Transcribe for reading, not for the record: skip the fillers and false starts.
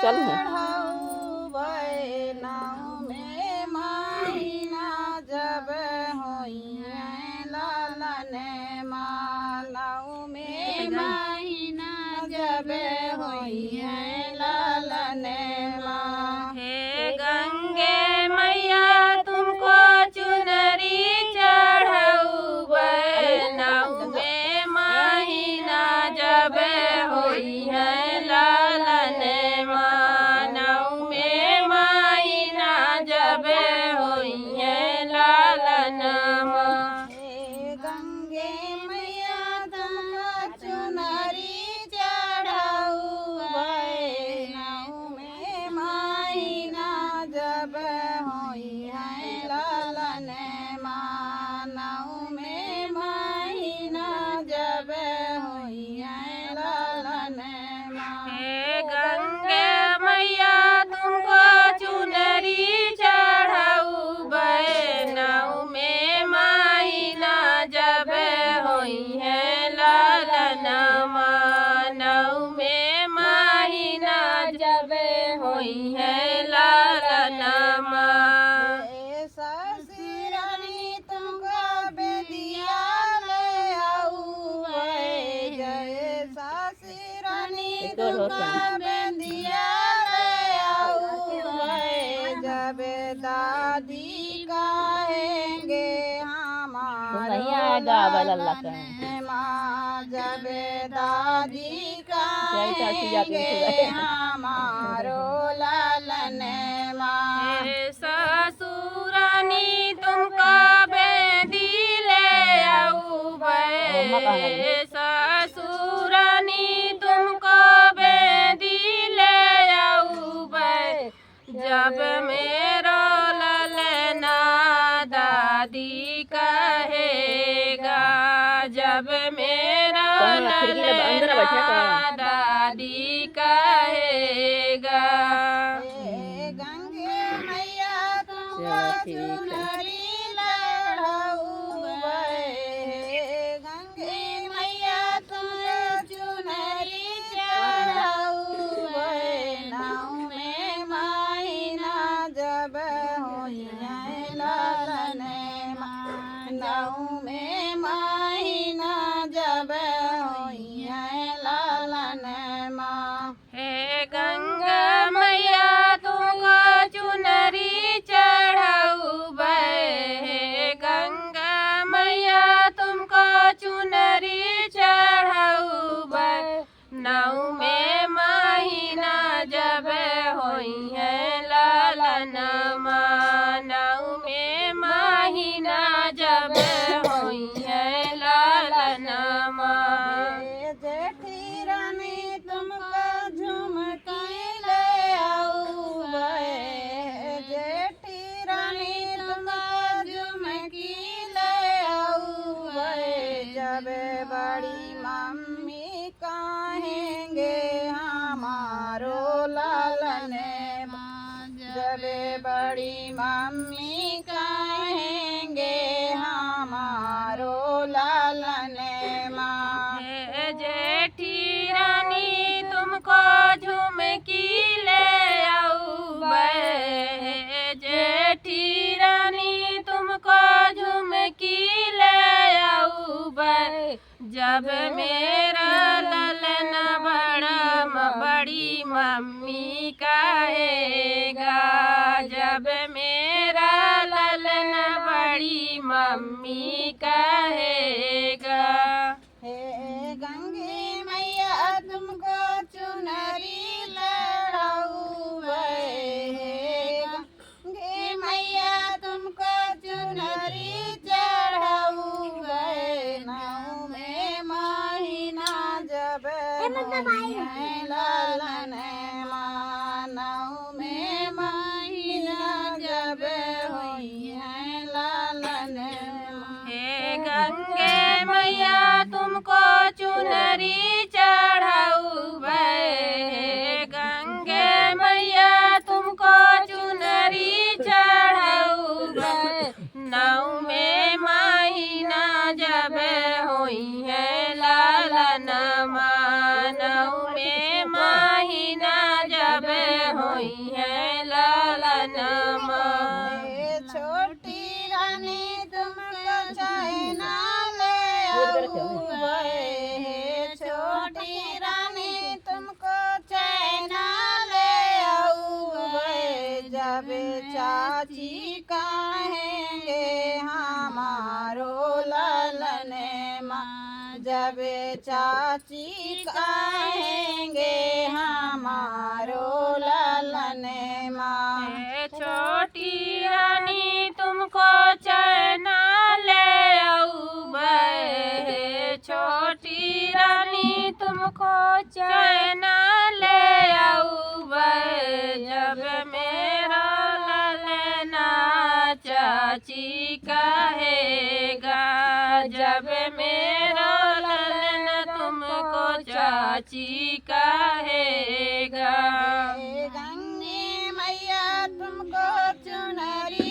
चल चढ़ऊ नाव में महीना जब होई लालन नाव में महीना जब होई लालन हे गंगे मैया तुमको चुनरी चढ़ऊ नाव में महीना जब होई है लालन नाव में महीना जब होई है लालन हे गंगे मैया तुमको चुनरी चढ़ऊ नाव में महीना जब होई है लालन नाव में महीना जब होई है लालन हे गंगे मैया तुमको चुनरी चढ़ऊ नाव में महीना जब होई है लालन नाव में महीना जब होई है लालन ससुरानी तुमको बेदिया ले आऊ जय ससुरानी तुमको बेदिया ले आऊ जब दादी कहेंगे हमारा माँ जब दादी कहेंगे हमारो लालन माँ हे ससुरानी तुमको बेदी ले आऊ हे ससुरानी तुमको बेदी ले आऊ जब मेरो ललना दादी कहेगा जब मेरा ललना दादी कहेगा हे गंगे मैया तुमको चुनरी लड़ाऊ हे गंगे मैया तुमको चुनरी चढ़ाऊ नाव में महीना जब होई है लालन नाव में महीना जब होई है लालन हे गंगा मैया तुमको चुनरी चढ़ऊ हे गंगा मैया तुमको चुनरी चढ़ऊ नाव में महीना जब होई है लालन नाव में महीना जब होई है लालन जेठी रानी तुमको झुमकी ले आऊ जेठी रानी तुमको झुमकी ले आऊ जब बड़ी मम्मी कहेंगे हमारो लालन जब बड़ी मम्मी कहेंगे हमारो लालन हे जेठी रानी तुमको झुमकी ले आऊ हे जेठी रानी तुमको झुमकी ले आऊ जब मेरा ललन बड़ी मम्मी कहेगा जब मेरा ललन बड़ी मम्मी कहेगा हे गंगे मैया तुमको चुनरी लड़ाऊ हे गंगे मैया तुमको चुनरी चढ़ाऊ नाव में महीना जब होई है लालन नाव में महीना जब होई है लालन हे गंगे मैया तुमको चुनरी चढ़ऊ हे गंगे मैया तुमको चुनरी चढ़ऊ नाव में महीना जब होई है लालन नाव में महीना जब चाची कहेंगे हमारो ललन माँ, जब चाची कहेंगे हमारो ललन माँ। हे छोटी रानी तुमको चैना ले आऊबे, हे छोटी रानी तुमको चैना ले आऊबे, जब मेरा ललना चाची कहेगा, जब मेरा ललन तुमको चाची कहेगा। गंगे मैया तुमको चुनरी